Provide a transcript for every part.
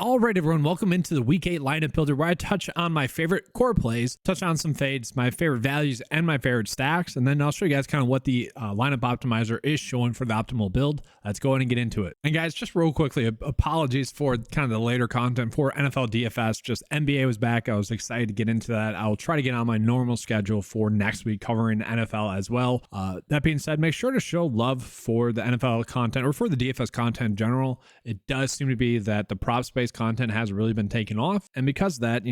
All right, everyone, welcome into the Week 8 lineup builder where I touch on my favorite core plays, touch on some fades, my favorite values, and my favorite stacks, and then I'll show you guys kind of what the lineup optimizer is showing for the optimal build. Let's go ahead and get into it. And guys, just real quickly, apologies for kind of the later content for NFL DFS. Just NBA was back. I was excited to get into that. I'll try to get on my normal schedule for next week covering NFL as well. That being said, make sure to show love for the NFL content or for the DFS content in general. It does seem to be that the prop space content has really been taken off, and because of that,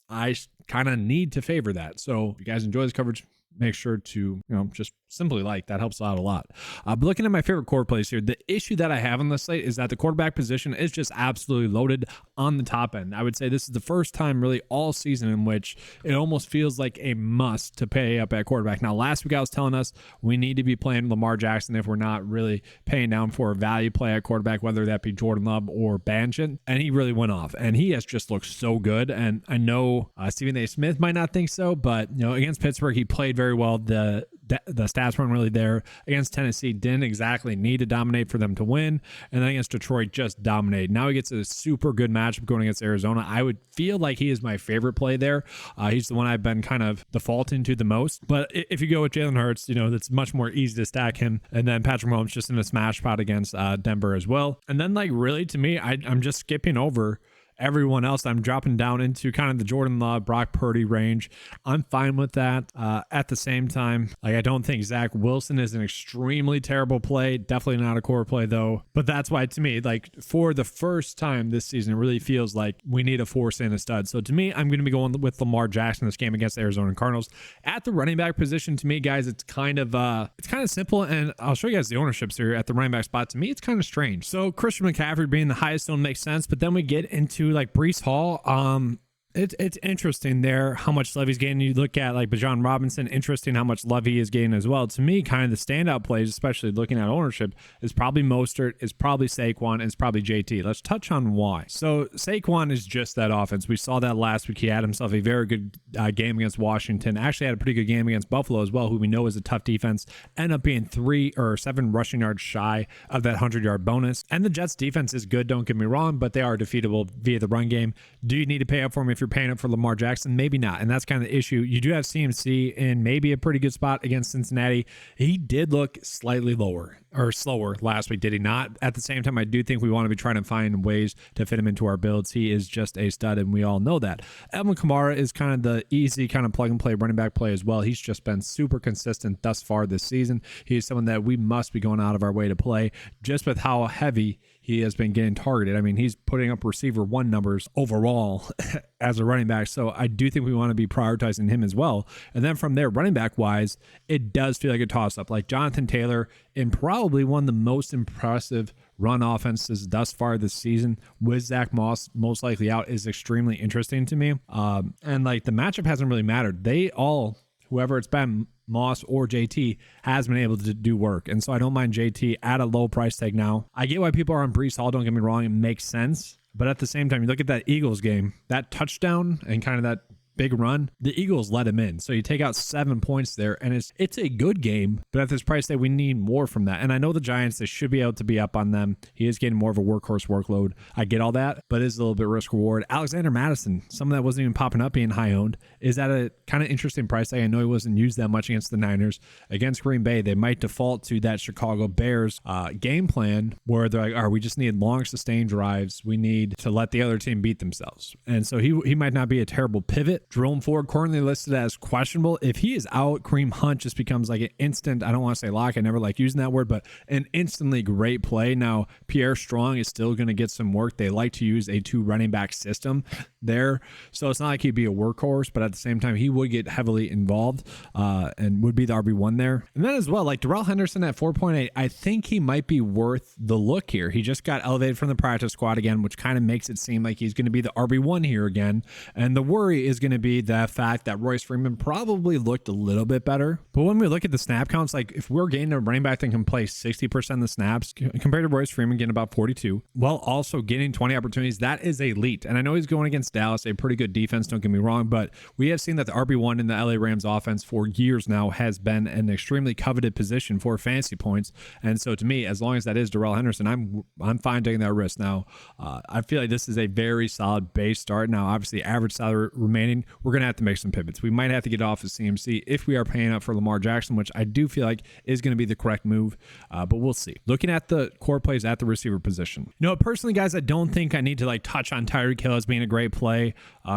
I kind of need to favor that. So if you guys enjoy this coverage, make sure to just simply like that. Helps out a lot. But looking at my favorite core plays here, the issue that I have on this slate is that the quarterback position is just absolutely loaded on the top end. I would say this is the first time really all season in which it almost feels like a must to pay up at quarterback. Now, last week I was telling us we need to be playing Lamar Jackson if we're not really paying down for a value play at quarterback, whether that be Jordan Love or Banjan, and he really went off, and he has just looked so good. And I know Stephen A. Smith might not think so, but against Pittsburgh he played very well. The stats weren't really there. Against Tennessee, didn't exactly need to dominate for them to win, and then against Detroit just dominated. Now he gets a super good matchup going against Arizona. I would feel like he is my favorite play there. He's the one I've been kind of defaulting to the most, but if you go with Jalen Hurts, that's much more easy to stack him, and then Patrick Mahomes just in a smash pot against Denver as well. And then really to me, I'm just skipping over everyone else. I'm dropping down into kind of the Jordan Love, Brock Purdy range. I'm fine with that. At the same time, I don't think Zach Wilson is an extremely terrible play. Definitely not a core play though. But that's why to me, for the first time this season, it really feels like we need a force in a stud. So to me, I'm going to be going with Lamar Jackson this game against the Arizona Cardinals. At the running back position, to me, guys, it's kind of simple, and I'll show you guys the ownerships here at the running back spot. To me, it's kind of strange. So Christian McCaffrey being the highest owned makes sense, but then we get into Breece Hall. It's interesting there how much love he's getting. You look at Bijan Robinson, interesting how much love he is getting as well. To me, kind of the standout plays, especially looking at ownership, is probably Mostert, is probably Saquon, and it's probably JT. Let's touch on why. So Saquon is just that offense. We saw that last week. He had himself a very good game against Washington. Actually had a pretty good game against Buffalo as well, who we know is a tough defense. Ended up being 3 or 7 rushing yards shy of that 100-yard bonus. And the Jets defense is good, don't get me wrong, but they are defeatable via the run game. Do you need to pay up for him if you're paying up for Lamar Jackson? Maybe not, and that's kind of the issue. You do have CMC in maybe a pretty good spot against Cincinnati. He did look slightly lower or slower last week, did he not? At the same time, I do think we want to be trying to find ways to fit him into our builds. He is just a stud, and we all know that. Alvin Kamara is kind of the easy kind of plug and play running back play as well. He's just been super consistent thus far this season. He's someone that we must be going out of our way to play just with how heavy he has been getting targeted. I mean, he's putting up receiver 1 numbers overall as a running back. So I do think we want to be prioritizing him as well. And then from there, running back wise, it does feel like a toss up. Jonathan Taylor in probably one of the most impressive run offenses thus far this season with Zach Moss most likely out is extremely interesting to me. And the matchup hasn't really mattered. They all, whoever it's been, Moss or JT, has been able to do work. And so I don't mind JT at a low price tag now. I get why people are on Breece Hall, don't get me wrong, it makes sense. But at the same time, you look at that Eagles game, that touchdown and kind of that big run, the Eagles let him in. So you take out 7 points there, and it's a good game, but at this price tag, we need more from that. And I know the Giants, they should be able to be up on them. He is getting more of a workhorse workload. I get all that, but it is a little bit risk reward. Alexander Madison, someone that wasn't even popping up being high owned, is at a kind of interesting price tag. I know he wasn't used that much against the Niners. Against Green Bay, they might default to that Chicago Bears game plan where they're like, all right, we just need long sustained drives. We need to let the other team beat themselves. And so he might not be a terrible pivot. Jerome Ford currently listed as questionable. If he is out, Kareem Hunt just becomes an instant, I don't want to say lock, I never like using that word, but an instantly great play. Now, Pierre Strong is still going to get some work. They like to use a 2 running back system there. So it's not like he'd be a workhorse, but at the same time, he would get heavily involved and would be the RB1 there. And then as well, Darrell Henderson at 4.8, I think he might be worth the look here. He just got elevated from the practice squad again, which kind of makes it seem like he's going to be the RB1 here again. And the worry is going to be the fact that Royce Freeman probably looked a little bit better. But when we look at the snap counts, like if we're getting a running back that can play 60% of the snaps compared to Royce Freeman getting about 42, while also getting 20 opportunities, that is elite. And I know he's going against Dallas, a pretty good defense, don't get me wrong, but we have seen that the RB1 in the LA Rams offense for years now has been an extremely coveted position for fantasy points. And so to me, as long as that is Darrell Henderson, I'm fine taking that risk. Now, I feel like this is a very solid base start. Now, obviously, average salary remaining, we're going to have to make some pivots. We might have to get off of CMC if we are paying up for Lamar Jackson, which I do feel like is going to be the correct move, but we'll see. Looking at the core plays at the receiver position. You know, personally, guys, I don't think I need to like touch on Tyreek Hill as being a great play.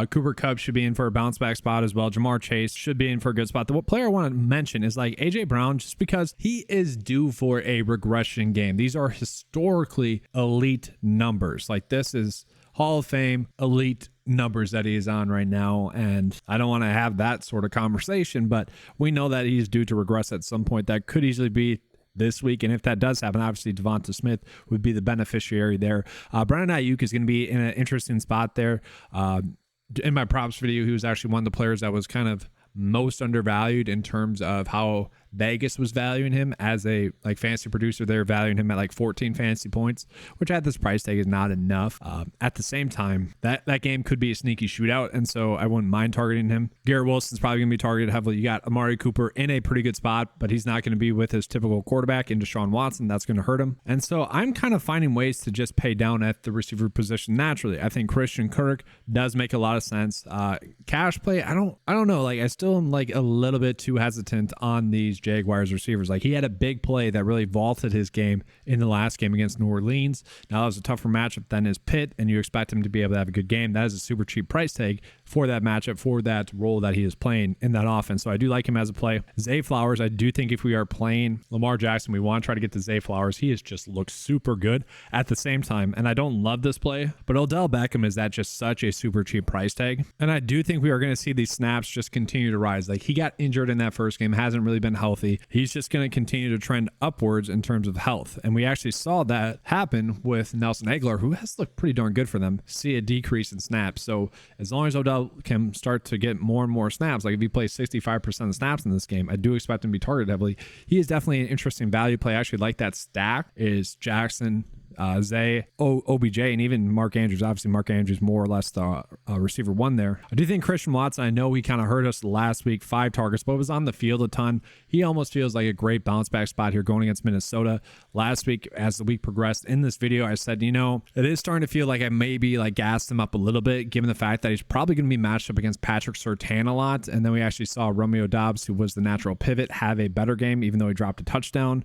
Cooper Kupp should be in for a bounce back spot as well. Jamar Chase should be in for a good spot. The player I want to mention is like AJ Brown, just because he is due for a regression game. These are historically elite numbers. Like this is Hall of Fame elite numbers that he is on right now, and I don't want to have that sort of conversation, but we know that he's due to regress at some point. That could easily be this week, and if that does happen, obviously Devonta Smith would be the beneficiary there. Brandon Ayuk is going to be in an interesting spot there. In my props video, he was actually one of the players that was kind of most undervalued in terms of how Vegas was valuing him as a like fantasy producer. They're valuing him at like 14 fantasy points, which at this price tag is not enough. At the same time, that game could be a sneaky shootout, and so I wouldn't mind targeting him. Garrett Wilson's probably going to be targeted heavily. You got Amari Cooper in a pretty good spot, but he's not going to be with his typical quarterback in Deshaun Watson. That's going to hurt him. And so I'm kind of finding ways to just pay down at the receiver position naturally. I think Christian Kirk does make a lot of sense. Cash play, I don't know. Like I still am like a little bit too hesitant on these Jaguars receivers. Like he had a big play that really vaulted his game in the last game against New Orleans. Now that was a tougher matchup than his Pitt, and you expect him to be able to have a good game. That is a super cheap price tag for that matchup, for that role that he is playing in that offense. So I do like him as a play. Zay Flowers, I do think if we are playing Lamar Jackson, we want to try to get to Zay Flowers. He has just looked super good at the same time, and I don't love this play, but Odell Beckham is at just such a super cheap price tag. And I do think we are going to see these snaps just continue to rise. Like he got injured in that first game, hasn't really been healthy. He's just going to continue to trend upwards in terms of health. And we actually saw that happen with Nelson Aguilar, who has looked pretty darn good for them, see a decrease in snaps. So as long as Odell can start to get more and more snaps, like if he plays 65% of the snaps in this game, I do expect him to be targeted heavily. He is definitely an interesting value play. I actually like that stack is Jackson, Zay, OBJ, and even Mark Andrews. Obviously, Mark Andrews more or less the receiver one there. I do think Christian Watson, I know he kind of hurt us last week, 5 targets, but was on the field a ton. He almost feels like a great bounce back spot here going against Minnesota. Last week, as the week progressed in this video, I said, you know, it is starting to feel like I maybe like gassed him up a little bit, given the fact that he's probably going to be matched up against Patrick Surtain a lot. And then we actually saw Romeo Doubs, who was the natural pivot, have a better game, even though he dropped a touchdown.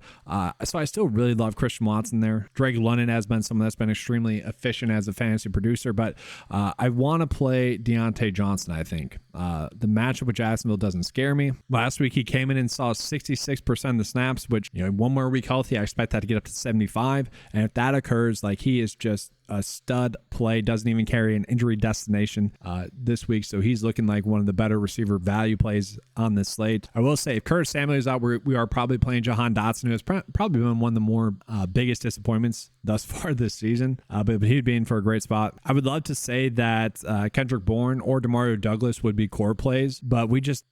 So I still really love Christian Watson there. Drake London has been someone that's been extremely efficient as a fantasy producer, but I want to play Deontay Johnson, I think. The matchup with Jacksonville doesn't scare me. Last week, he came in and saw 66% of the snaps, which, you know, one more week healthy, I expect that to get up to 75. And if that occurs, like he is just a stud play, doesn't even carry an injury destination this week. So he's looking like one of the better receiver value plays on this slate. I will say if Curtis Samuel is out, we are probably playing Jahan Dotson, who has probably been one of the more biggest disappointments thus far this season, but he'd be in for a great spot. I would love to say that Kendrick Bourne or Demario Douglas would be core plays, but we just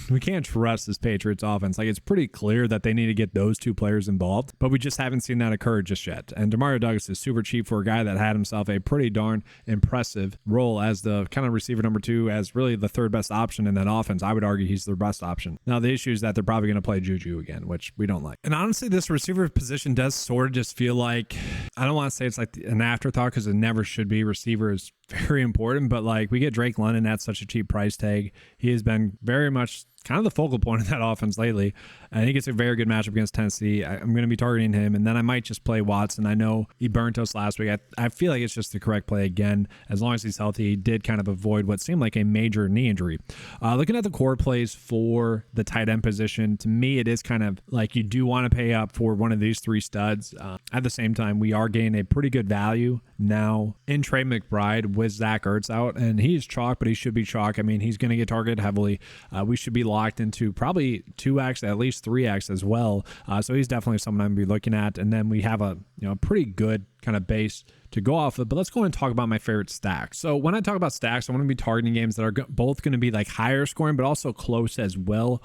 we can't trust this Patriots offense. Like it's pretty clear that they need to get those two players involved, but we just haven't seen that occur just yet. And Demario Douglas is super cheap for a guy that had himself a pretty darn impressive role as the kind of receiver number 2, as really the third best option in that offense. I would argue he's their best option. Now the issue is that they're probably going to play Juju again, which we don't like. And honestly, this receiver position does sort of just feel like, I don't want to say it's like an afterthought because it never should be. Receiver is very important, but like we get Drake London at such a cheap price tag. He has been very much kind of the focal point of that offense lately. I think it's a very good matchup against Tennessee. I'm going to be targeting him, and then I might just play Watson. I know he burnt us last week. I feel like it's just the correct play again. As long as he's healthy, he did kind of avoid what seemed like a major knee injury. Looking at the core plays for the tight end position, to me, it is kind of like you do want to pay up for one of these 3 studs. At the same time, we are getting a pretty good value now in Trey McBride with Zach Ertz out, and he's chalk, but he should be chalk. I mean, he's going to get targeted heavily. We should be locked into probably 2x, at least 3x as well. So he's definitely someone I'm going to be looking at. And then we have a pretty good kind of base to go off of. But let's go and talk about my favorite stacks. So when I talk about stacks, I want to be targeting games that are both going to be like higher scoring, but also close as well.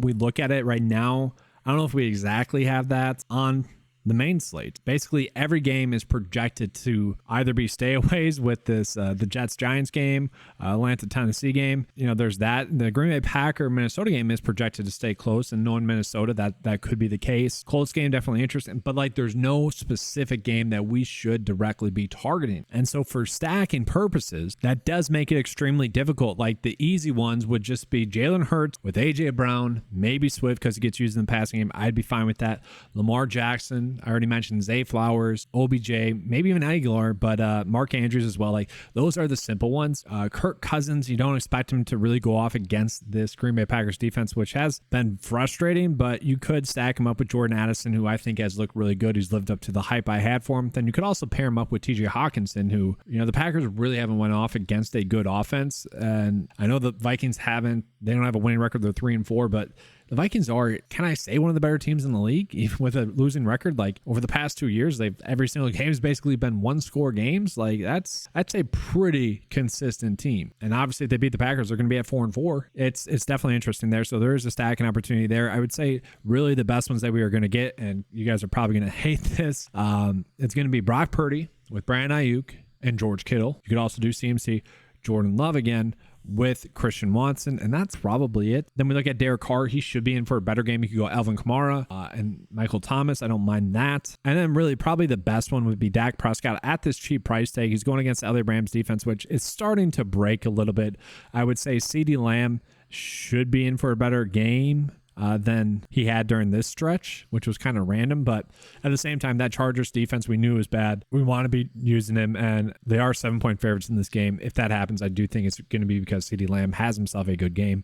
We look at it right now. I don't know if we exactly have that on the main slate. Basically, every game is projected to either be stayaways with this the Jets-Giants game, Atlanta-Tennessee game. There's that. The Green Bay Packer-Minnesota game is projected to stay close, and knowing Minnesota, that could be the case. Colts game, definitely interesting, but like there's no specific game that we should directly be targeting. And so for stacking purposes, that does make it extremely difficult. Like the easy ones would just be Jalen Hurts with A.J. Brown, maybe Swift because he gets used in the passing game. I'd be fine with that. Lamar Jackson, I already mentioned Zay Flowers, OBJ, maybe even Aguilar, but Mark Andrews as well. Like those are the simple ones. Kirk Cousins, you don't expect him to really go off against this Green Bay Packers defense, which has been frustrating, but you could stack him up with Jordan Addison, who I think has looked really good. He's lived up to the hype I had for him. Then you could also pair him up with TJ Hawkinson, who, the Packers really haven't went off against a good offense. And I know the Vikings they don't have a winning record. They're 3-4, but the Vikings are, can I say, one of the better teams in the league, even with a losing record. Like over the past 2 years, every single game has basically been 1-score games. Like that's a pretty consistent team. And obviously, if they beat the Packers, they're going to be at 4-4. It's definitely interesting there. So there is a stacking opportunity there. I would say really the best ones that we are going to get, and you guys are probably going to hate this. It's going to be Brock Purdy with Brandon Ayuk and George Kittle. You could also do CMC, Jordan Love again with Christian Watson, and that's probably it. Then we look at Derek Carr. He should be in for a better game. You could go Alvin Kamara and Michael Thomas. I don't mind that. And then really probably the best one would be Dak Prescott at this cheap price tag. He's going against the LA Rams defense, which is starting to break a little bit. I would say CeeDee Lamb should be in for a better game than he had during this stretch, which was kind of random. But at the same time, that Chargers defense we knew was bad. We want to be using him, and they are 7-point favorites in this game. If that happens, I do think it's going to be because CeeDee Lamb has himself a good game.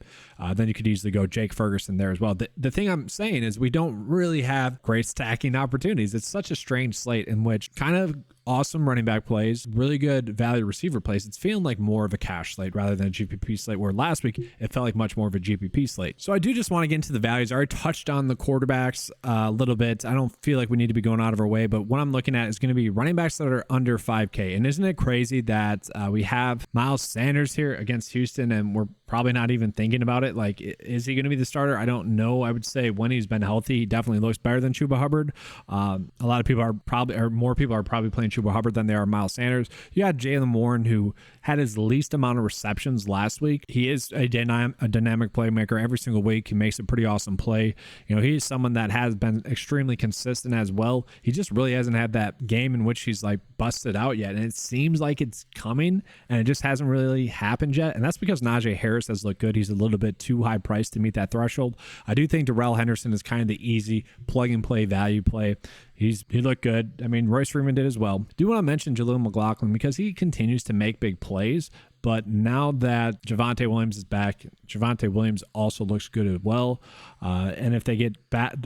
Then you could easily go Jake Ferguson there as well. The thing I'm saying is we don't really have great stacking opportunities. It's such a strange slate in which kind of awesome running back plays, really good value receiver plays. It's feeling like more of a cash slate rather than a GPP slate, where last week it felt like much more of a GPP slate. So I do just want to get into the values. I already touched on the quarterbacks a little bit. I don't feel like we need to be going out of our way, but what I'm looking at is going to be running backs that are under 5K. And isn't it crazy that we have Miles Sanders here against Houston, and we're probably not even thinking about it? Like, is he going to be the starter? I don't know. I would say when he's been healthy, he definitely looks better than Chuba Hubbard. A lot of people are probably, or more people are probably playing Chuba Hubbard than they are Miles Sanders. You got Jaylen Warren, who had his least amount of receptions last week. He is a dynamic playmaker every single week. He makes a pretty awesome play. He's someone that has been extremely consistent as well. He just really hasn't had that game in which he's like busted out yet. And it seems like it's coming, and it just hasn't really happened yet. And that's because Najee Harris has looked good. He's a little bit too high priced to meet that threshold. I do think Darrell Henderson is kind of the easy plug and play value play. He looked good. I mean, Royce Freeman did as well. Do want to mention Jaleel McLaughlin because he continues to make big plays, but now that Javonte Williams is back, Javonte Williams also looks good as well. And if they get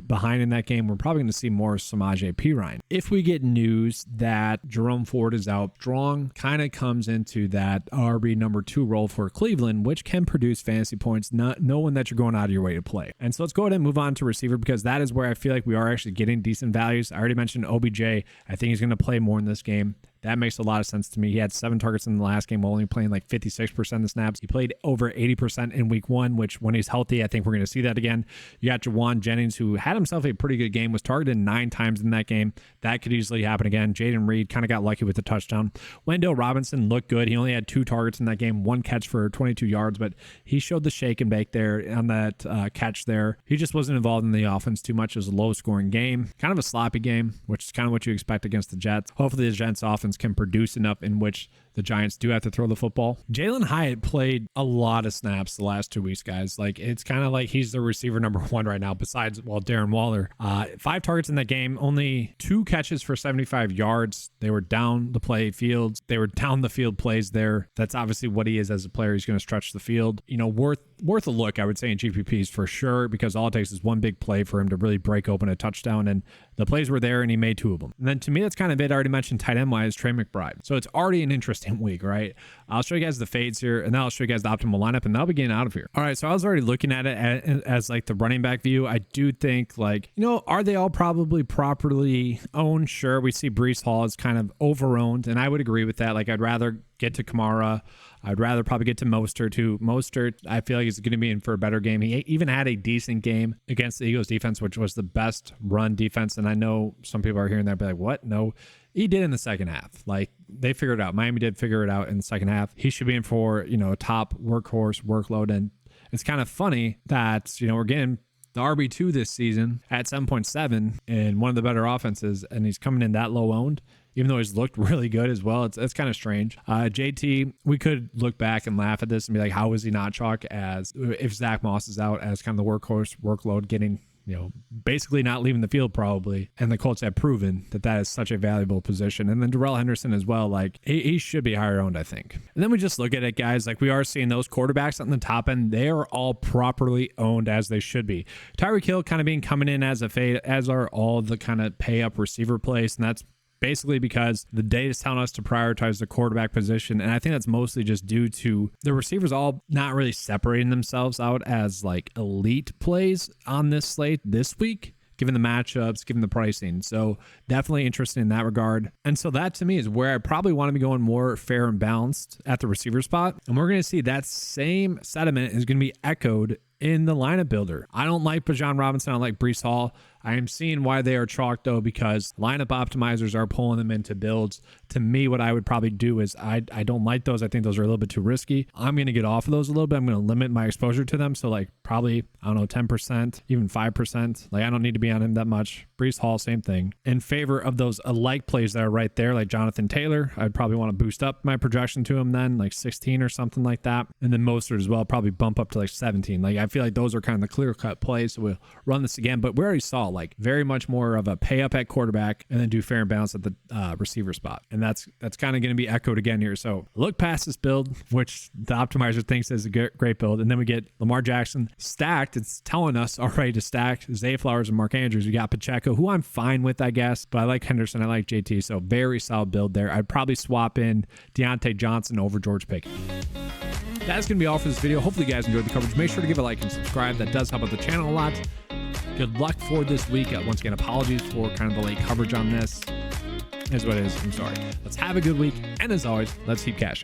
behind in that game, we're probably going to see more Samaje Perine. If we get news that Jerome Ford is out, Strong kind of comes into that RB number 2 role for Cleveland, which can produce fantasy points, not knowing that you're going out of your way to play. And so let's go ahead and move on to receiver, because that is where I feel like we are actually getting decent values. I already mentioned OBJ. I think he's going to play more in this game. That makes a lot of sense to me. He had 7 targets in the last game while only playing like 56% of the snaps. He played over 80% in week 1, which when he's healthy, I think we're going to see that again. You got Jawan Jennings, who had himself a pretty good game, was targeted 9 times in that game. That could easily happen again. Jaden Reed kind of got lucky with the touchdown. Wendell Robinson looked good. He only had 2 targets in that game, 1 catch for 22 yards, but he showed the shake and bake there on that catch there. He just wasn't involved in the offense too much. It was a low-scoring game, kind of a sloppy game, which is kind of what you expect against the Jets. Hopefully the Jets offense can produce enough in which the Giants do have to throw the football. Jalen Hyatt played a lot of snaps the last 2 weeks, guys. Like, it's kind of like he's the receiver number 1 right now, besides, Darren Waller. 5 targets in that game, only 2 catches for 75 yards. They were down the play fields. They were down the field plays there. That's obviously what he is as a player. He's going to stretch the field. Worth a look, I would say, in GPPs for sure, because all it takes is one big play for him to really break open a touchdown, and the plays were there, and he made 2 of them. And then to me, that's kind of it. I already mentioned tight end wise, Trey McBride. So it's already an interesting consistent week, right? I'll show you guys the fades here, and then I'll show you guys the optimal lineup, and that'll be getting out of here. All right, so I was already looking at it as like the running back view. I do think, like, you know, are they all probably properly owned? Sure, we see Breece Hall is kind of over-owned, and I would agree with that. Like, I'd rather get to Kamara. I'd rather probably get to Mostert too. Mostert, I feel like he's going to be in for a better game. He even had a decent game against the Eagles defense, which was the best run defense. And I know some people are hearing that, be like, what? No, he did in the second half. Like, they figured it out. Miami did figure it out in the second half. He should be in for, you know, a top workhorse workload. And it's kind of funny that, you know, we're getting the RB2 this season at 7.7 in one of the better offenses, and he's coming in that low owned, even though he's looked really good as well. It's kind of strange. JT, we could look back and laugh at this and be like, how is he not chalk as if Zach Moss is out as kind of the workhorse workload, getting, you know, basically not leaving the field probably. And the Colts have proven that that is such a valuable position. And then Darrell Henderson as well. Like, he should be higher owned, I think. And then we just look at it, guys. Like, we are seeing those quarterbacks on the top end. They are all properly owned as they should be. Tyreek Hill kind of being coming in as a fade, as are all the kind of pay up receiver plays. And that's basically because the data is telling us to prioritize the quarterback position. And I think that's mostly just due to the receivers all not really separating themselves out as like elite plays on this slate this week, given the matchups, given the pricing. So definitely interested in that regard. And so that to me is where I probably want to be going more fair and balanced at the receiver spot. And we're going to see that same sentiment is going to be echoed in the lineup builder. I don't like Bijan Robinson. I don't like Breece Hall. I am seeing why they are chalked though, because lineup optimizers are pulling them into builds. To me, what I would probably do is I don't like those. I think those are a little bit too risky. I'm going to get off of those a little bit. I'm going to limit my exposure to them. So like probably, I don't know, 10%, even 5%. Like, I don't need to be on him that much. Breece Hall, same thing. In favor of those alike plays that are right there, like Jonathan Taylor, I'd probably want to boost up my projection to him then, like 16 or something like that. And then Mostert as well, probably bump up to like 17. Like, I feel like those are kind of the clear-cut plays. So we'll run this again. But we already saw like very much more of a pay up at quarterback and then do fair and balance at the receiver spot. And that's kind of going to be echoed again here. So look past this build, which the optimizer thinks is a great build. And then we get Lamar Jackson stacked. It's telling us already to stack Zay Flowers and Mark Andrews. We got Pacheco, who I'm fine with, I guess, but I like Henderson. I like JT. So very solid build there. I'd probably swap in Deontay Johnson over George Pickens. That's going to be all for this video. Hopefully you guys enjoyed the coverage. Make sure to give a like and subscribe. That does help out the channel a lot. Good luck for this week. Once again, apologies for kind of the late coverage on this. Is what it is. I'm sorry. Let's have a good week. And as always, let's keep cashing.